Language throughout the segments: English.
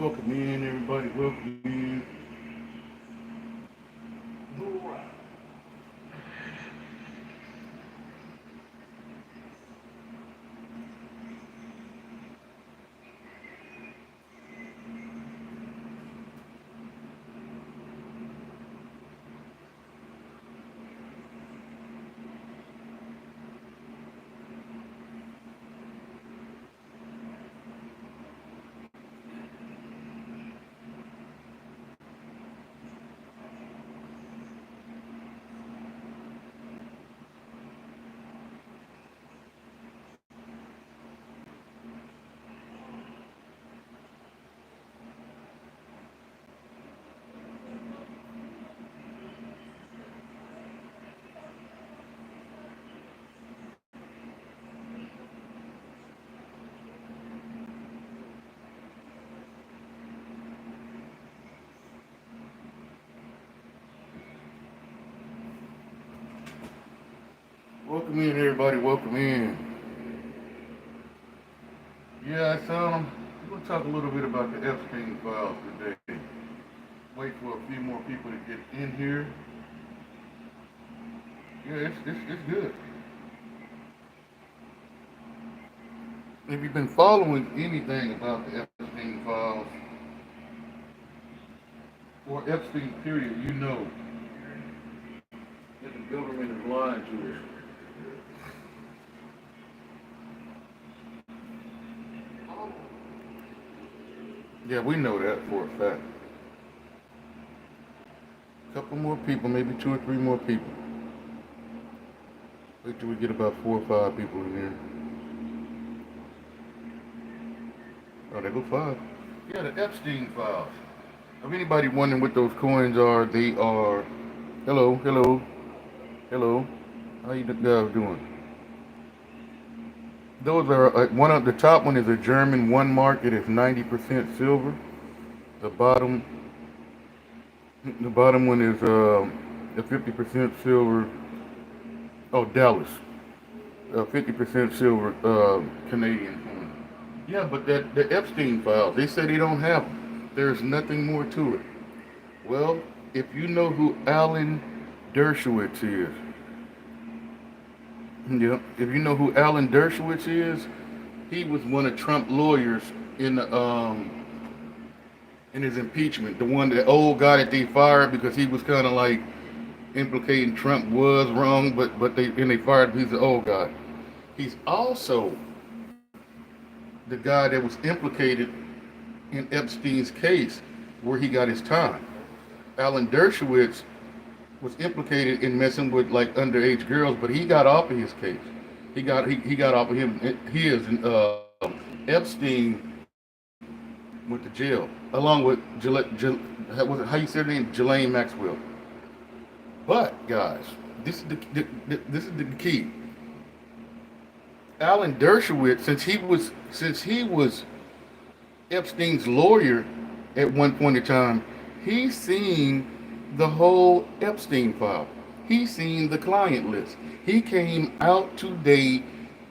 Welcome in, everybody. Welcome in. Welcome in, everybody. Welcome in. Yeah, we're gonna talk a little bit about the Epstein files today. Wait for a few more people to get in here. Yeah, it's good. If you've been following anything about the Epstein files or Epstein period, you know that the government is lying to us. Yeah, we know that for a fact. A couple more people, maybe two or three more people. Wait till we get about 4 or 5 people in here. Oh, there go 5. Yeah, the Epstein files. If anybody wondering what those coins are, they are. Hello, hello, hello. How you guys doing? Those are one of the top one is a German one mark. It is 90% silver. The bottom, the bottom one is a 50% silver. Oh, Dallas, 50% silver Canadian coin. Yeah, but the Epstein files, they say they don't have them. There's nothing more to it. Well, if you know who Alan Dershowitz is, yeah, if you know who Alan Dershowitz is, he was one of Trump lawyers in his impeachment. The old guy that they fired because he was kind of like implicating Trump was wrong, but they fired him. He's the old guy. He's also the guy that was implicated in Epstein's case where he got his time. Alan Dershowitz was implicated in messing with like underage girls, but he got off of his case. He got off of him his and Epstein went to jail along with how you say her name, Ghislaine Maxwell. But guys, this is the key. Alan Dershowitz, since he was Epstein's lawyer at one point in time, he's seen the whole Epstein file. He's seen the client list. He came out today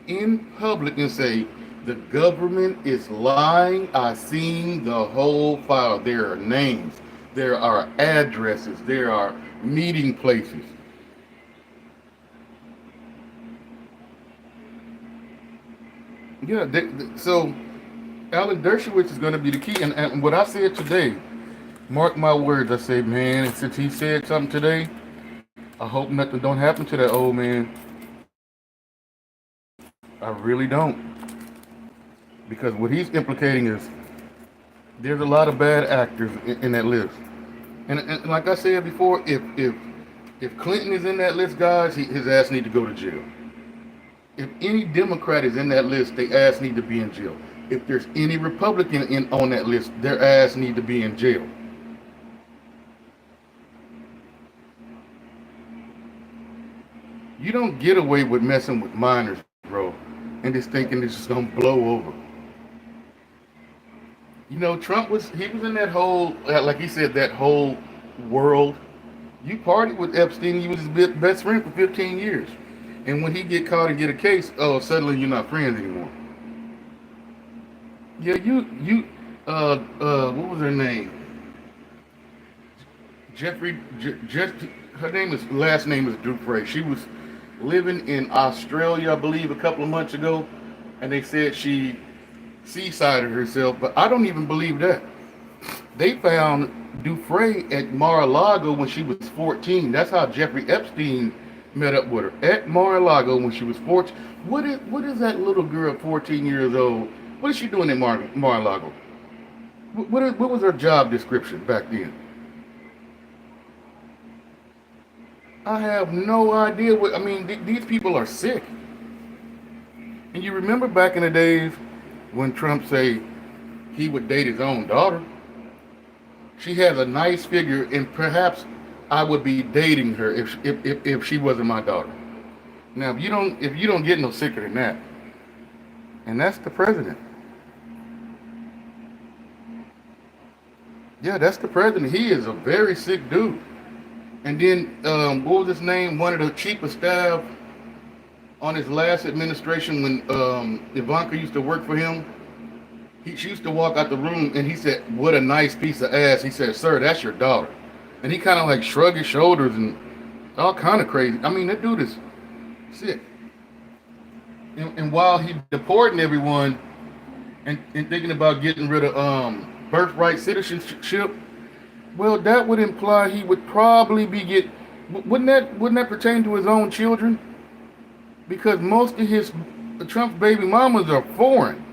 in public and say, the government is lying. I seen the whole file. There are names. There are addresses. There are meeting places. Yeah, so Alan Dershowitz is going to be the key. And what I said today, mark my words, I say, man, since he said something today, I hope nothing don't happen to that old man. I really don't. Because what he's implicating is there's a lot of bad actors in that list. And like I said before, if Clinton is in that list, guys, his ass need to go to jail. If any Democrat is in that list, their ass need to be in jail. If there's any Republican on that list, their ass need to be in jail. You don't get away with messing with minors, bro, and just thinking it's just gonna blow over. You know, he was in that whole, like he said, that whole world. You partied with Epstein, you was his best friend for 15 years. And when he get caught and get a case, oh, suddenly you're not friends anymore. Yeah, What was her name? Jeffrey, her name is, last name is Dufresne. She was living in Australia, I believe, a couple of months ago, and they said she seasided herself, but I don't even believe that. They found Dufresne at Mar-a-Lago when she was 14. That's how Jeffrey Epstein met up with her, at Mar-a-Lago when she was 14. What is that little girl, 14 years old? What is she doing in Mar-a-Lago? What was her job description back then? I have no idea. I mean, these people are sick. And you remember back in the days when Trump say he would date his own daughter? She has a nice figure, and perhaps I would be dating her if she wasn't my daughter. Now, if you don't get no sicker than that, and that's the president. Yeah, that's the president. He is a very sick dude. And then, what was his name? One of the chief of staff on his last administration when Ivanka used to work for him. She used to walk out the room and he said, "What a nice piece of ass." He said, "Sir, that's your daughter." And he kind of like shrugged his shoulders and all kind of crazy. I mean, that dude is sick. And while he deporting everyone and thinking about getting rid of birthright citizenship, well, that would imply he would probably be wouldn't that pertain to his own children? Because most of his Trump's baby mamas are foreign.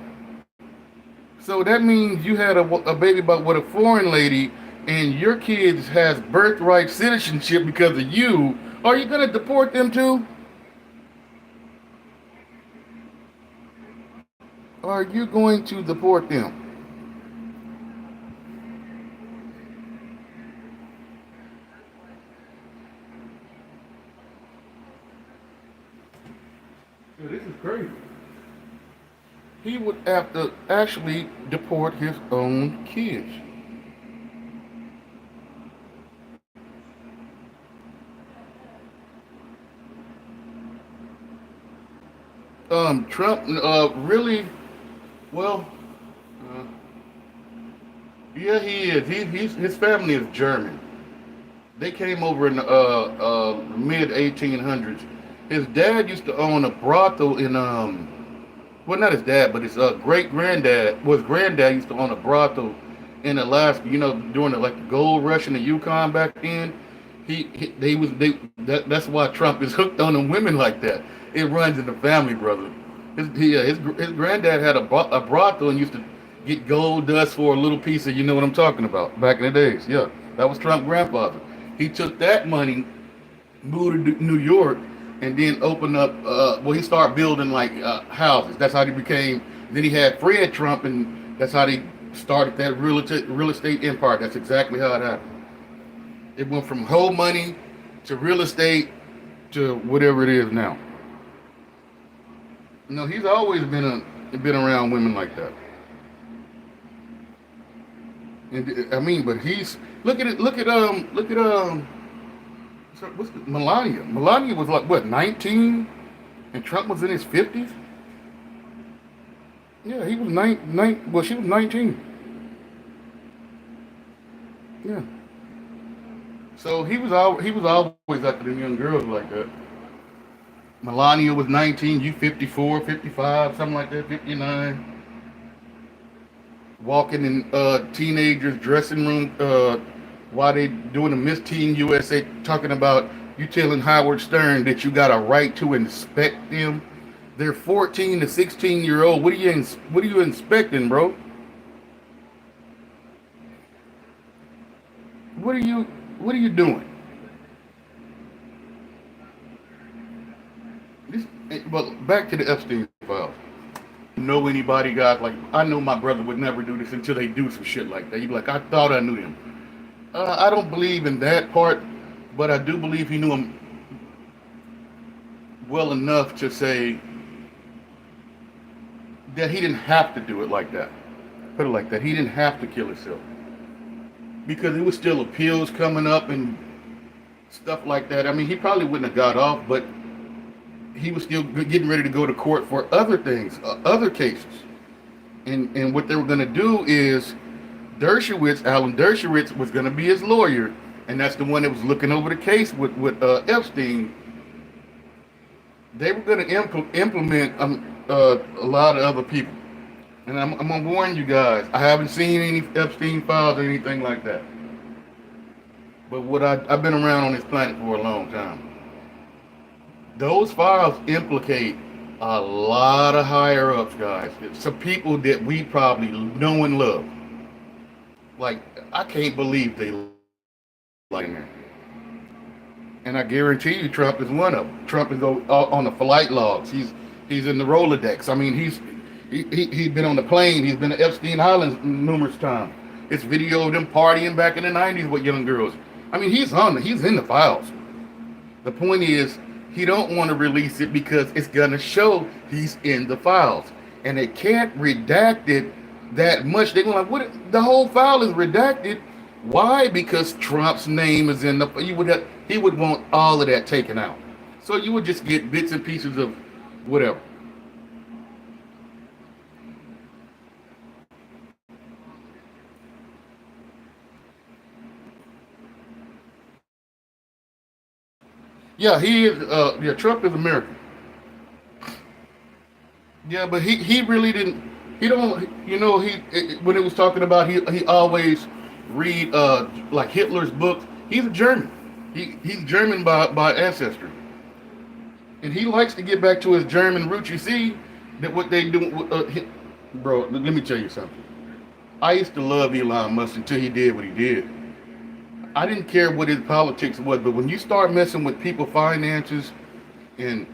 So that means you had a baby with a foreign lady, and your kids has birthright citizenship because of you. Are you gonna deport them too? Are you going to deport them? Yeah, this is crazy. He would have to actually deport his own kids. Trump, really, well, uh, yeah, he is. His family is German. They came over in the mid 1800s. His dad used to own a brothel in well, not his dad, but his great granddad, well, his granddad used to own a brothel in Alaska. You know, during the like gold rush in the Yukon back then. He they was they that's why Trump is hooked on them women like that. It runs in the family, brother. His granddad had a brothel and used to get gold dust for a little piece of, you know what I'm talking about, back in the days. Yeah, that was Trump's grandfather. He took that money, moved to New York, and then opened up. Well, he started building like houses. That's how he became. Then he had Fred Trump, and that's how they started that real estate empire. That's exactly how it happened. It went from whole money to real estate to whatever it is now. No, he's always been around women like that. And I mean, but he's look at it. Look at what's Melania? Melania was like what, 19, and Trump was in his 50s. Yeah, he was nine. Well, she was 19. Yeah. So he was always after them young girls like that. Melania was 19, you 54, 55, something like that, 59. Walking in teenagers' dressing room while they doing the Miss Teen USA, talking about you telling Howard Stern that you got a right to inspect them. They're 14 to 16-year old. What are you inspecting, bro? What are you doing? But back to the Epstein files. Know anybody, guys? Like, I know my brother would never do this until they do some shit like that. He'd be like, I thought I knew him. I don't believe in that part, but I do believe he knew him well enough to say that he didn't have to do it like that. Put it like that. He didn't have to kill himself because there was still appeals coming up and stuff like that. I mean, he probably wouldn't have got off, but he was still getting ready to go to court for other things, other cases. And what they were going to do is Alan Dershowitz was going to be his lawyer, and that's the one that was looking over the case with Epstein. They were going to implement a lot of other people. And I'm going to warn you guys, I haven't seen any Epstein files or anything like that. But I've been around on this planet for a long time. Those files implicate a lot of higher ups, guys. Some people that we probably know and love. Like, I can't believe they like that. And I guarantee you, Trump is one of them. Trump is on the flight logs. He's in the Rolodex. I mean, he's been on the plane. He's been to Epstein Islands numerous times. It's video of them partying back in the '90s with young girls. I mean, he's in the files. The point is, he don't want to release it because it's gonna show he's in the files, and they can't redact it that much. They're going like, what? The whole file is redacted. Why? Because Trump's name is in the. He would want all of that taken out. So you would just get bits and pieces of whatever. Yeah, he is. Yeah, Trump is American. Yeah, but he really didn't. He don't. You know, when it was talking about he always read like Hitler's books. He's a German. He's German by ancestry, and he likes to get back to his German roots. You see that what they do, bro. Let me tell you something. I used to love Elon Musk until he did what he did. I didn't care what his politics was, but when you start messing with people's finances and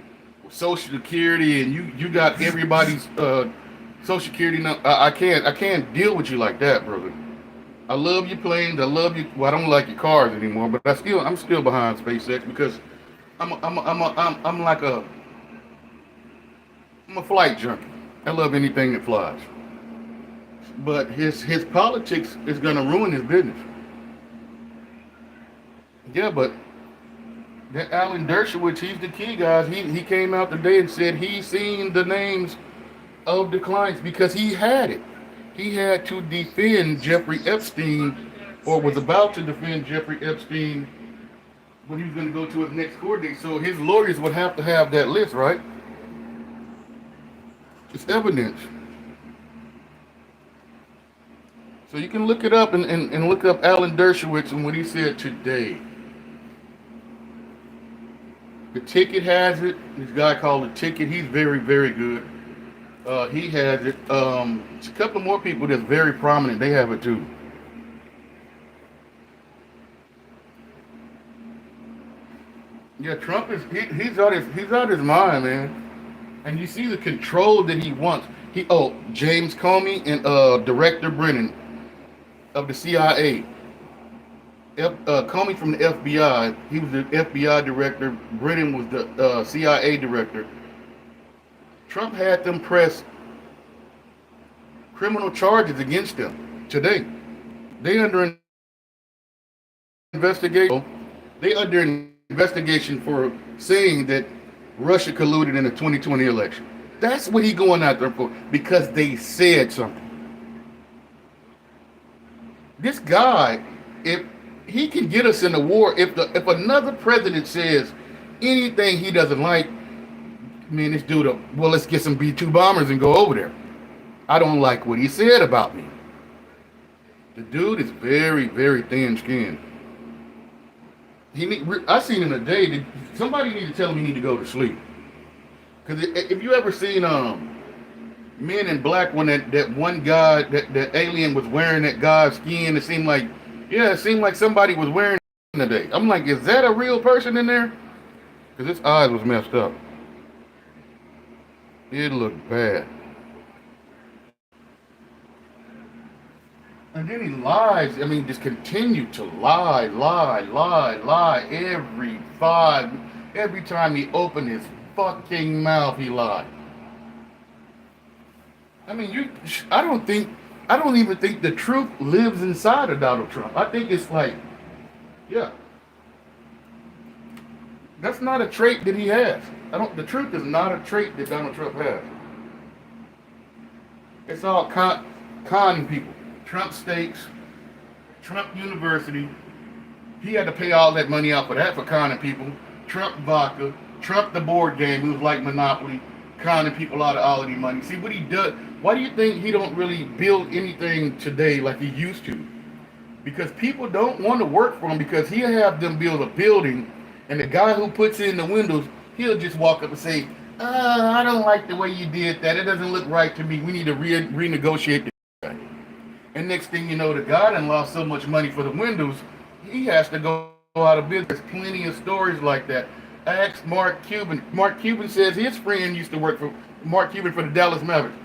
Social Security, and you got everybody's Social Security number, I can't deal with you like that, brother. I love your planes. I love you. Well, I don't like your cars anymore, but I'm still behind SpaceX because I'm like I'm a flight junkie. I love anything that flies. But his politics is gonna ruin his business. Yeah, but that Alan Dershowitz, he's the key, guys. He came out today and said he's seen the names of the clients because he had it. He had to defend Jeffrey Epstein, or was about to defend Jeffrey Epstein when he was going to go to his next court date. So his lawyers would have to have that list, right? It's evidence. So you can look it up and look up Alan Dershowitz and what he said today. The Ticket has it. This guy called The Ticket. He's very, very good. He has it. It's a couple more people that's very prominent. They have it too. Yeah, Trump is he's out his mind, man. And you see the control that he wants. James Comey and Director Brennan of the CIA. Comey from the FBI. He was the FBI director. Brennan was the CIA director. Trump had them press criminal charges against them today. They under investigation. They under investigation for saying that Russia colluded in the 2020 election. That's what he going out there for, because they said something. This guy, if he can get us in a war, if another president says anything he doesn't like, man, this dude, well, let's get some B-2 bombers and go over there. I don't like what he said about me. The dude is very, very thin-skinned. I seen him today. Somebody need to tell him he need to go to sleep. Because if you ever seen Men in Black, when that one guy, that alien was wearing that guy's skin, it seemed like somebody was wearing it today. I'm like, is that a real person in there? Because his eyes was messed up. It looked bad. And then he lies. I mean, just continue to lie every time he opened his fucking mouth, he lied. I mean, I don't even think the truth lives inside of Donald Trump. I think it's like, yeah, that's not a trait that he has. The truth is not a trait that Donald Trump has. It's all conning people. Trump Steaks, Trump University. He had to pay all that money out for that for conning people. Trump Vodka, Trump the board game, it was like Monopoly, conning people out of all of the money. See what he does. Why do you think he don't really build anything today like he used to? Because people don't want to work for him because he'll have them build a building and the guy who puts in the windows, he'll just walk up and say, I don't like the way you did that. It doesn't look right to me. We need to renegotiate the contract. And next thing you know, the guy done lost so much money for the windows, he has to go out of business. There's plenty of stories like that. Ask Mark Cuban. Mark Cuban says his friend used to work for Mark Cuban for the Dallas Mavericks.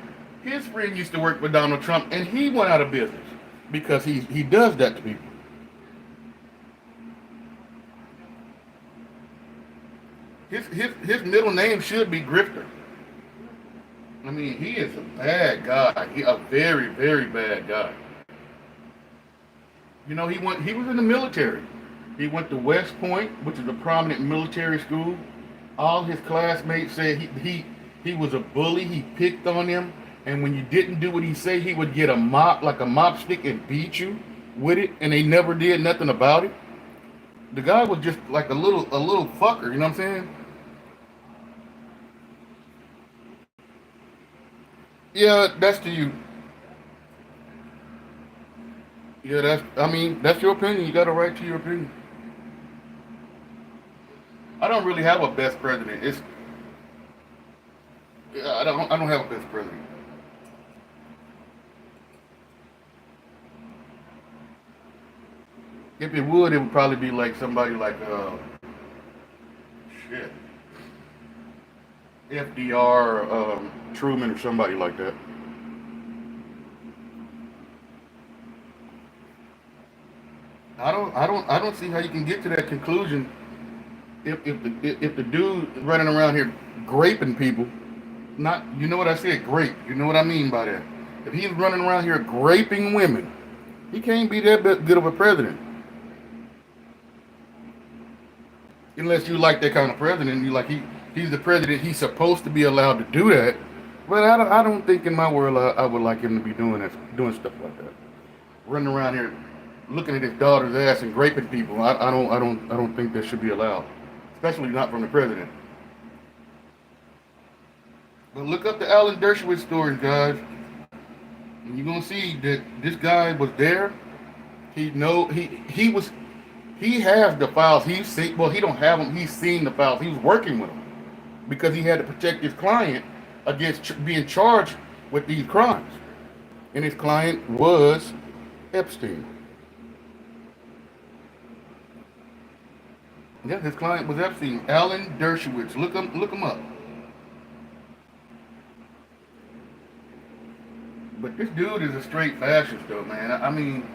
His friend used to work for Donald Trump, and he went out of business because he does that to people. His middle name should be Grifter. I mean, he is a bad guy. He a very, very bad guy. You know, he was in the military. He went to West Point, which is a prominent military school. All his classmates said he was a bully. He picked on them, and when you didn't do what he said, he would get a mop, like a mop stick, and beat you with it, and they never did nothing about it. The guy was just like a little fucker, you know what I'm saying? Yeah, that's to you. Yeah, that's your opinion. You got a right to your opinion. I don't really have a best president. I don't have a best president. If it would probably be like somebody like shit, FDR, Truman, or somebody like that. I don't see how you can get to that conclusion if the dude running around here graping people, not, you know what I said, grape. You know what I mean by that. If he's running around here graping women, he can't be that good of a president unless you like that kind of president. You like he's the president. He's supposed to be allowed to do that. But I don't think in my world I would like him to be doing stuff like that. Running around here looking at his daughter's ass and graping people. I don't think that should be allowed, especially not from the president. But look up the Alan Dershowitz stories, guys. And you're gonna see that this guy was there. He has the files. He's seen. Well, he don't have them. He's seen the files. He was working with them because he had to protect his client against being charged with these crimes. And his client was Epstein. Yeah, his client was Epstein. Alan Dershowitz. Look him up. But this dude is a straight fascist, though, man. I mean,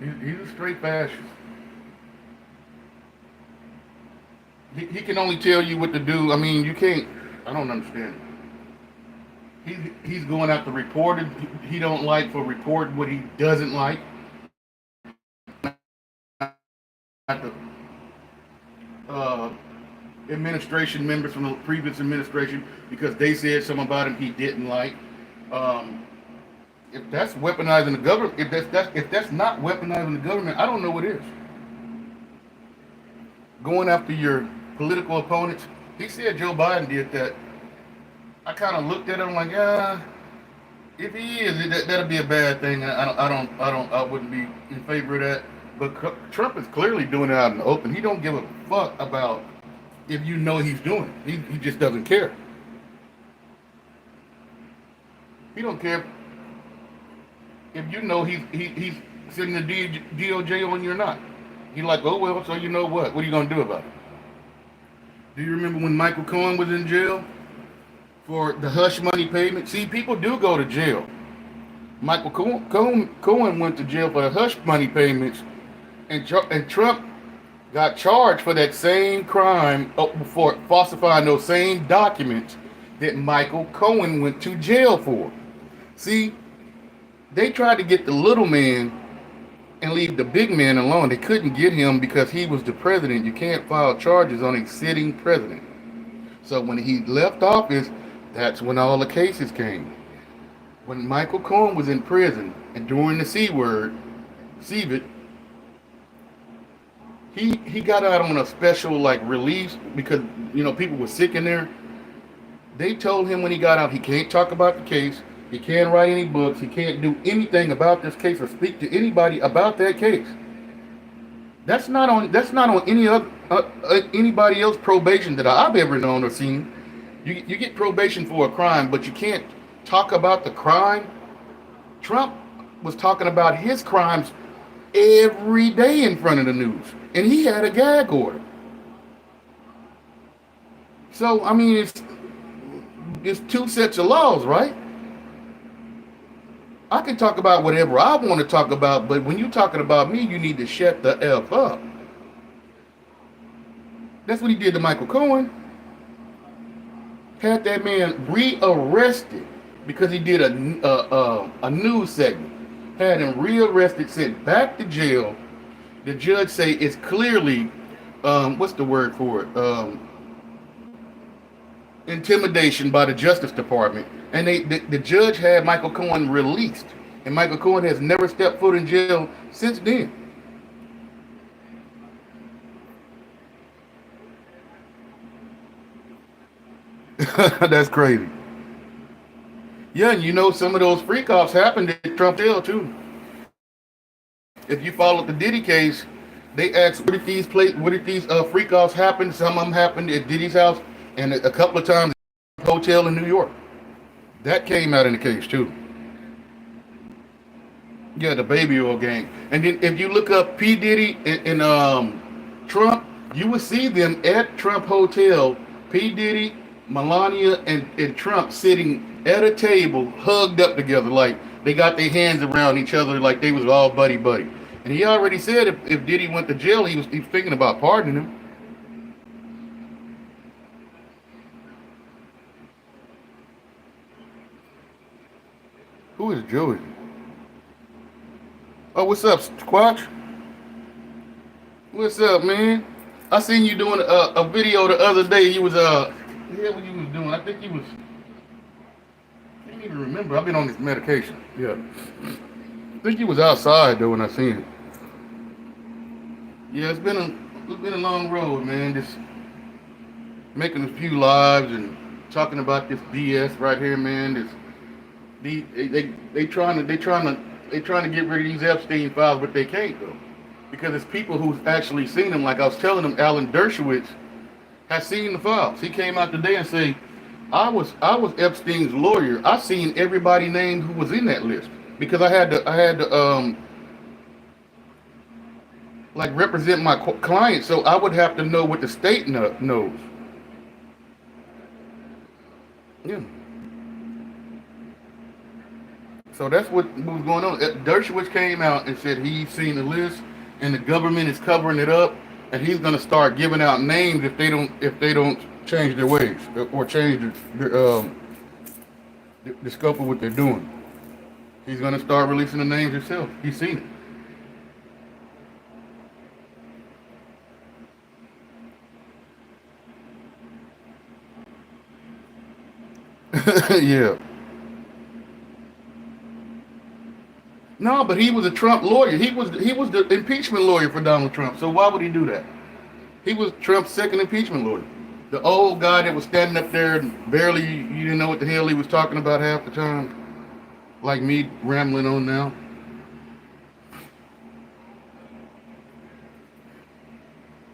he's a straight fascist. He can only tell you what to do. I mean, you can't. I don't understand. He's going after reported. He don't like for reporting what he doesn't like. After, uh, administration members from the previous administration because they said something about him he didn't like. Um, if that's weaponizing the government, if that's not weaponizing the government, I don't know what is. Going after your political opponents. He said Joe Biden did that. I kind of looked at him like, if he is, that'll be a bad thing. I wouldn't be in favor of that. But Trump is clearly doing it out in the open. He don't give a fuck about if you know he's doing it. He just doesn't care. He don't care if you know he's sitting the DOJ on you or not. He's like, oh well, so you know what? What are you gonna do about it? Do you remember when Michael Cohen was in jail for the hush money payment? See, people do go to jail. Michael Cohen went to jail for the hush money payments, and Trump got charged for that same crime for falsifying those same documents that Michael Cohen went to jail for. See, they tried to get the little man and leave the big man alone. They couldn't get him because he was the president. You can't file charges on a sitting president. So when he left office, that's when all the cases came. when Michael Cohen was in prison and during the C word, it, he got out on a special like release because people were sick in there. They told him when he got out he can't talk about the case, he can't write any books, he can't do anything about this case or speak to anybody about that case. That's not on any other anybody else probation that I've ever known or seen. You get probation for a crime, but you can't talk about the crime. Trump was talking about his crimes every day in front of the news, and he had a gag order. So I mean, it's two sets of laws, right? I can talk about whatever I want to talk about, but when you're talking about me, you need to shut the F up. That's what he did to Michael Cohen. Had that man rearrested because he did a news segment. Had him rearrested, sent back to jail. The judge say it's clearly, what's the word for it? Intimidation by the Justice Department. And the judge had Michael Cohen released. And Michael Cohen has never stepped foot in jail since then. That's crazy. Yeah, and some of those freak offs happened at Trump Hill too. If you follow the Diddy case, they asked what if these freak offs happened? Some of them happened at Diddy's house, and a couple of times at a hotel in New York. That came out in the case too. Yeah, the baby oil gang. And then if you look up P Diddy and Trump, you will see them at Trump Hotel. P Diddy, Melania, and Trump sitting at a table, hugged up together, like they got their hands around each other, like they was all buddy buddy. And he already said if Diddy went to jail, he was thinking about pardoning him. Who is Joey? Oh, what's up, Squatch? What's up, man? I seen you doing a video the other day. You was what you was doing? I think you was. I can't even remember. I've been on this medication. Yeah. I think you was outside though when I seen it. Yeah, it's been a long road, man. Just making a few lives and talking about this BS right here, man. They trying to get rid of these Epstein files, but they can't though, because it's people who's actually seen them. Like I was telling them, Alan Dershowitz has seen the files. He came out today and say, I was Epstein's lawyer. I seen everybody named who was in that list because I had to like represent my client, so I would have to know what the state knows. Yeah. So that's what was going on. Dershowitz came out and said he's seen the list, and the government is covering it up, and he's going to start giving out names if they don't change their ways or change the scope of what they're doing. He's going to start releasing the names himself. He's seen it. Yeah. No, but he was a Trump lawyer. He was the impeachment lawyer for Donald Trump. So why would he do that? He was Trump's second impeachment lawyer. The old guy that was standing up there and barely you didn't know what the hell he was talking about half the time, like me rambling on now.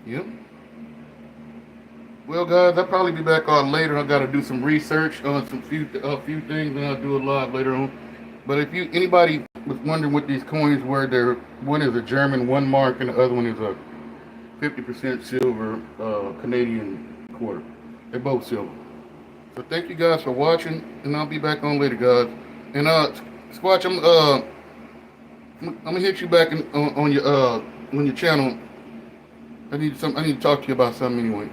Yep. Well, guys, I'll probably be back on later. I got to do some research on a few things, and I'll do it live later on. But if anybody was wondering what these coins were, one is a German 1 mark, and the other one is a 50% silver Canadian quarter. They're both silver. So thank you guys for watching, and I'll be back on later, guys. And Squatch, I'm gonna hit you back on your channel. I need to talk to you about something anyway.